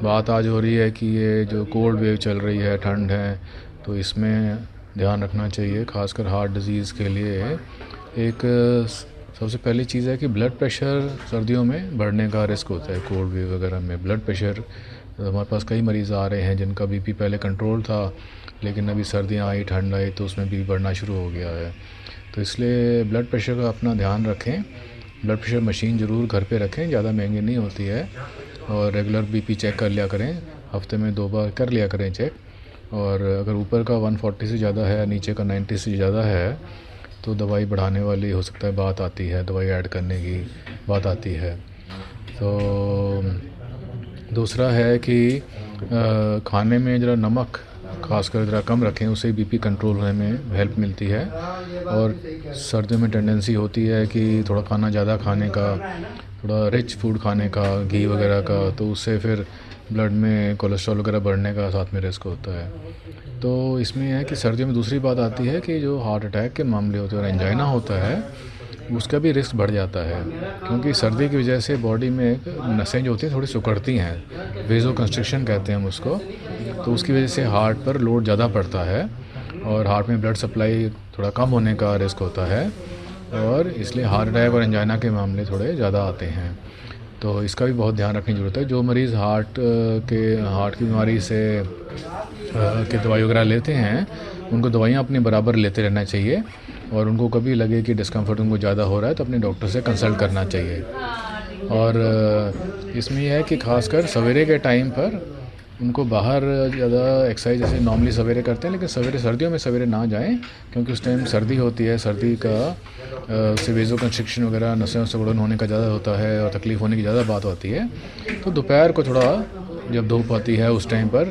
बात आज हो रही है कि ये जो कोल्ड वेव चल रही है, ठंड है, तो इसमें ध्यान रखना चाहिए, ख़ासकर हार्ट डिज़ीज़ के लिए। एक सबसे पहली चीज़ है कि ब्लड प्रेशर सर्दियों में बढ़ने का रिस्क होता है। कोल्ड वेव वगैरह में ब्लड प्रेशर, हमारे पास कई मरीज़ आ रहे हैं जिनका बीपी पहले कंट्रोल था, लेकिन अभी सर्दियाँ आई, ठंड आई तो उसमें बीपी बढ़ना शुरू हो गया है। तो इसलिए ब्लड प्रेशर का अपना ध्यान रखें। ब्लड प्रेशर मशीन ज़रूर घर पे रखें, ज़्यादा महंगी नहीं होती है, और रेगुलर बीपी चेक कर लिया करें, हफ्ते में 2 बार कर लिया करें चेक। और अगर ऊपर का 140 से ज़्यादा है, नीचे का 90 से ज़्यादा है, तो दवाई बढ़ाने वाली हो सकता है बात आती है, दवाई ऐड करने की बात आती है। तो दूसरा है कि खाने में ज़रा नमक खासकर ज़रा कम रखें, उससे बीपी कंट्रोल होने में हेल्प मिलती है। और सर्दियों में टेंडेंसी होती है कि थोड़ा खाना ज़्यादा खाने का, थोड़ा रिच फूड खाने का, घी वगैरह का, तो उससे फिर ब्लड में कोलेस्ट्रॉल वगैरह बढ़ने का साथ में रिस्क होता है। तो इसमें है कि सर्दियों में दूसरी बात आती है कि जो हार्ट अटैक के मामले होते हैं और एंजाइना होता है, उसका भी रिस्क बढ़ जाता है, क्योंकि सर्दी की वजह से बॉडी में एक नसें जो होती हैं थोड़ी सिकुड़ती हैं, वेज़ो कंस्ट्रिक्शन कहते हैं हम उसको। तो उसकी वजह से हार्ट पर लोड ज़्यादा पड़ता है और हार्ट में ब्लड सप्लाई थोड़ा कम होने का रिस्क होता है, और इसलिए हार्ट अटैक और एंजाइना के मामले थोड़े ज़्यादा आते हैं। तो इसका भी बहुत ध्यान रखने की ज़रूरत है। जो मरीज़ हार्ट की बीमारी से की दवाई वगैरह लेते हैं, उनको दवाइयाँ अपनी बराबर लेते रहना चाहिए, और उनको कभी लगे कि डिस्कम्फर्ट उनको ज़्यादा हो रहा है तो अपने डॉक्टर से कंसल्ट करना चाहिए। और इसमें यह है कि ख़ासकर सवेरे के टाइम पर उनको बाहर ज़्यादा एक्सरसाइज जैसे नॉर्मली सवेरे करते हैं, लेकिन सवेरे सर्दियों में सवेरे ना जाएं, क्योंकि उस टाइम सर्दी होती है। सर्दी का से वेज़ो कंस्ट्रिक्शन वगैरह, नसें सिकुड़न होने का ज़्यादा होता है और तकलीफ़ होने की ज़्यादा बात होती है। तो दोपहर को थोड़ा जब धूप आती है उस टाइम पर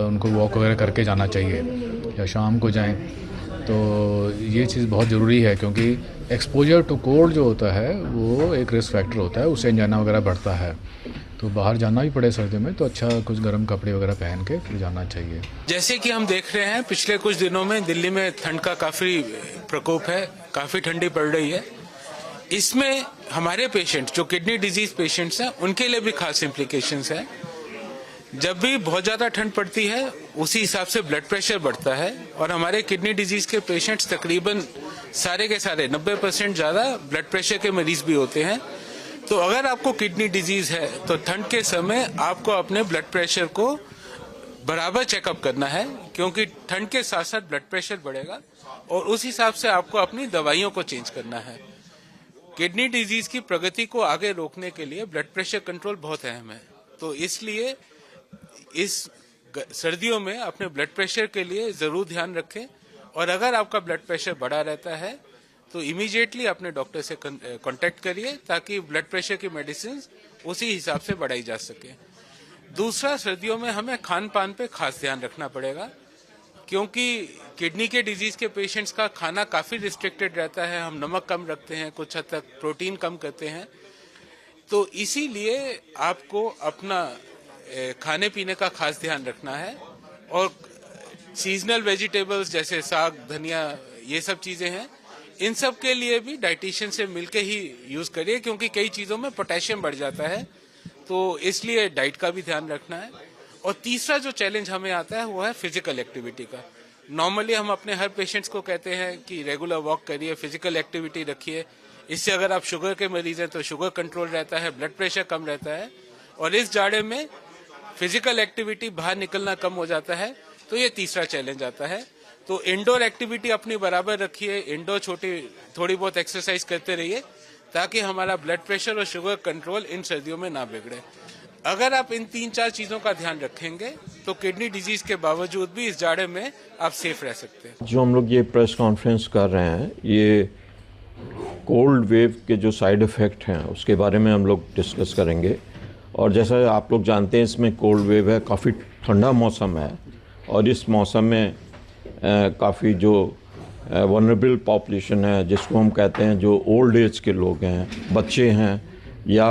उनको वॉक वगैरह करके जाना चाहिए, या शाम को जाएं। तो ये चीज़ बहुत ज़रूरी है, क्योंकि एक्सपोजर टू कोल्ड जो होता है वो एक रिस्क फैक्टर होता है, उससे एंजाइना वगैरह बढ़ता है। तो बाहर जाना भी पड़े सर्दियों में तो अच्छा कुछ गर्म कपड़े वगैरह पहन के फिर जाना चाहिए। जैसे कि हम देख रहे हैं पिछले कुछ दिनों में दिल्ली में ठंड का काफी प्रकोप है, काफी ठंडी पड़ रही है। इसमें हमारे पेशेंट जो किडनी डिजीज पेशेंट्स हैं उनके लिए भी खास इम्प्लीकेशंस हैं। जब भी बहुत ज्यादा ठंड पड़ती है उसी हिसाब से ब्लड प्रेशर बढ़ता है, और हमारे किडनी डिजीज के पेशेंट्स तकरीबन सारे के सारे 90% ज्यादा ब्लड प्रेशर के मरीज भी होते हैं। तो अगर आपको किडनी डिजीज है तो ठंड के समय आपको अपने ब्लड प्रेशर को बराबर चेकअप करना है, क्योंकि ठंड के साथ साथ ब्लड प्रेशर बढ़ेगा और उस हिसाब से आपको अपनी दवाइयों को चेंज करना है। किडनी डिजीज की प्रगति को आगे रोकने के लिए ब्लड प्रेशर कंट्रोल बहुत अहम है। तो इसलिए इस सर्दियों में अपने ब्लड प्रेशर के लिए जरूर ध्यान रखें, और अगर आपका ब्लड प्रेशर बढ़ा रहता है तो इमीडिएटली अपने डॉक्टर से कांटेक्ट करिए, ताकि ब्लड प्रेशर की मेडिसिन उसी हिसाब से बढ़ाई जा सके। दूसरा, सर्दियों में हमें खान पान पे खास ध्यान रखना पड़ेगा, क्योंकि किडनी के डिजीज के पेशेंट्स का खाना काफी रिस्ट्रिक्टेड रहता है। हम नमक कम रखते हैं, कुछ हद तक प्रोटीन कम करते हैं। तो इसीलिए आपको अपना खाने पीने का खास ध्यान रखना है, और सीजनल वेजिटेबल्स जैसे साग, धनिया, ये सब चीजें हैं, इन सब के लिए भी डाइटिशियन से मिलके ही यूज करिए, क्योंकि कई चीजों में पोटेशियम बढ़ जाता है, तो इसलिए डाइट का भी ध्यान रखना है। और तीसरा जो चैलेंज हमें आता है वो है फिजिकल एक्टिविटी का। नॉर्मली हम अपने हर पेशेंट्स को कहते हैं कि रेगुलर वॉक करिए, फिजिकल एक्टिविटी रखिए। इससे अगर आप शुगर के मरीज हैं तो शुगर कंट्रोल रहता है, ब्लड प्रेशर कम रहता है, और इस जाड़े में फिजिकल एक्टिविटी, बाहर निकलना कम हो जाता है। तो ये तीसरा चैलेंज आता है। तो इंडोर एक्टिविटी अपनी बराबर रखिए, इंडोर थोड़ी बहुत एक्सरसाइज करते रहिए, ताकि हमारा ब्लड प्रेशर और शुगर कंट्रोल इन सर्दियों में ना बिगड़े। अगर आप इन 3-4 चीजों का ध्यान रखेंगे तो किडनी डिजीज के बावजूद भी इस जाड़े में आप सेफ रह सकते हैं। जो हम लोग ये प्रेस कॉन्फ्रेंस कर रहे हैं, ये कोल्ड वेव के जो साइड इफ़ेक्ट हैं उसके बारे में हम लोग डिस्कस करेंगे। और जैसा आप लोग जानते हैं, इसमें कोल्ड वेव है, काफ़ी ठंडा मौसम है, और इस मौसम में काफ़ी जो वनरेबल पॉपुलेशन है, जिसको हम कहते हैं जो ओल्ड एज के लोग हैं, बच्चे हैं, या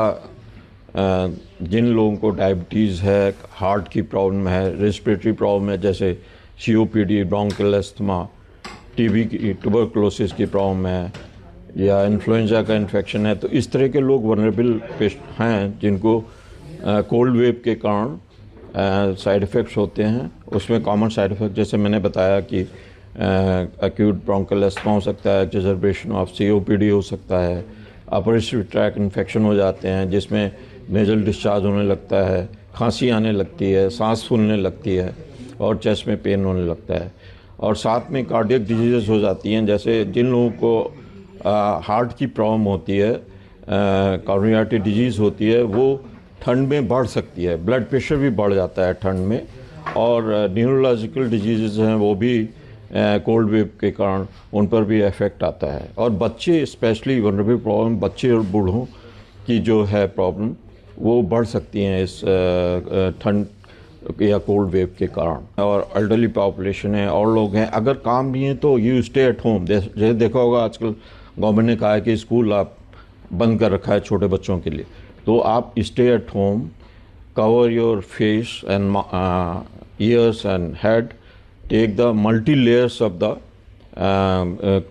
जिन लोगों को डायबिटीज़ है, हार्ट की प्रॉब्लम है, रेस्पिरेटरी प्रॉब्लम है, जैसे COPD, ब्रोंकियल अस्थमा, TB की, ट्यूबरकुलोसिस की प्रॉब्लम है, या इन्फ्लुएंजा का इन्फेक्शन है, तो इस तरह के लोग वनरेबल पेशेंट हैं जिनको कोल्ड वेव के कारण साइड इफ़ेक्ट्स होते हैं। उसमें कॉमन साइड इफ़ेक्ट जैसे मैंने बताया कि एक्यूट ब्रोंकल एस्थमा हो सकता है, एक्सेजर्बेशन ऑफ COPD हो सकता है, अपर रेस्पिरेटरी ट्रैक इन्फेक्शन हो जाते हैं जिसमें नेजल डिस्चार्ज होने लगता है, खांसी आने लगती है, सांस फूलने लगती है और चेस्ट में पेन होने लगता है। और साथ में कार्डियक डिजीज़ हो जाती हैं, जैसे जिन लोगों को हार्ट की प्रॉब्लम होती है, कॉरोनरी आर्टरी डिजीज़ होती है, वो ठंड में बढ़ सकती है, ब्लड प्रेशर भी बढ़ जाता है ठंड में। और न्यूरोलॉजिकल डिजीज़ हैं वो भी कोल्ड वेव के कारण उन पर भी इफ़ेक्ट आता है। और बच्चे स्पेशली वनरेबल प्रॉब्लम, बच्चे और बूढ़ों की जो है प्रॉब्लम वो बढ़ सकती हैं इस ठंड या कोल्ड वेव के कारण। और एल्डरली पॉपुलेशन है और लोग हैं, अगर काम भी हैं तो यू स्टे एट होम। जैसे देखा होगा आजकल गवर्नमेंट ने कहा है कि स्कूल आप बंद कर रखा है छोटे बच्चों के लिए, तो आप stay at home, cover your face and ears and head, take the multi layers of the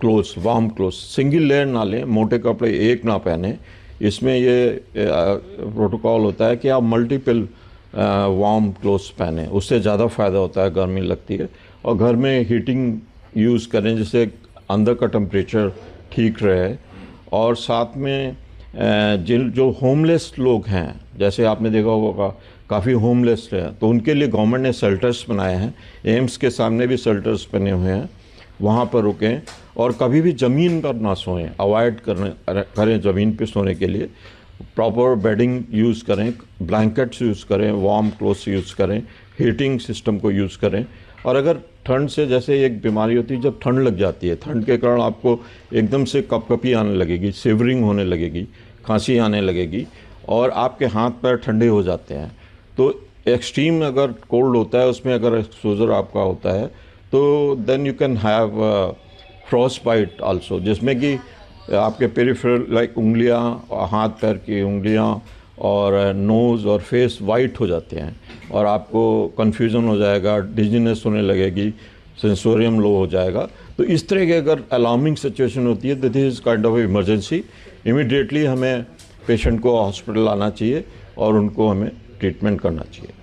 clothes, warm clothes, single layer ना लें, मोटे कपड़े एक ना पहने। इसमें ये प्रोटोकॉल होता है कि आप मल्टीपल वार्म क्लोथ्स पहने, उससे ज़्यादा फ़ायदा होता है, गर्मी लगती है। और घर में हीटिंग यूज़ करें जिससे अंदर का टेम्परेचर ठीक रहे। और साथ में जिन जो होमलेस लोग हैं, जैसे आपने देखा होगा काफ़ी होमलेस हैं, तो उनके लिए गवर्नमेंट ने शेल्टर्स बनाए हैं। एम्स के सामने भी शेल्टर्स बने हुए हैं, वहाँ पर रुकें। और कभी भी ज़मीन पर ना सोएं, अवॉइड करें ज़मीन पे सोने के लिए। प्रॉपर बेडिंग यूज़ करें, ब्लैंकेट्स यूज़ करें, वार्म क्लोथ्स यूज़ करें, हीटिंग सिस्टम को यूज़ करें। और अगर ठंड से, जैसे एक बीमारी होती है जब ठंड लग जाती है, ठंड के कारण आपको एकदम से कपकपी आने लगेगी, सिवरिंग होने लगेगी, खांसी आने लगेगी और आपके हाथ पैर ठंडे हो जाते हैं। तो एक्सट्रीम अगर कोल्ड होता है, उसमें अगर एक्सपोजर आपका होता है, तो then you can have frostbite also, जिसमें कि आपके पेरिफेरल लाइक उंगलियां, हाथ पैर की उंगलियां और नोज़ और फेस वाइट हो जाते हैं और आपको कन्फ्यूज़न हो जाएगा, डिजीनेस होने लगेगी, सेंसोरियम लो हो जाएगा। तो इस तरह की अगर अलार्मिंग सिचुएशन होती है तो this is kind of emergency. Immediately हमें पेशेंट को हॉस्पिटल लाना चाहिए और उनको हमें ट्रीटमेंट करना चाहिए।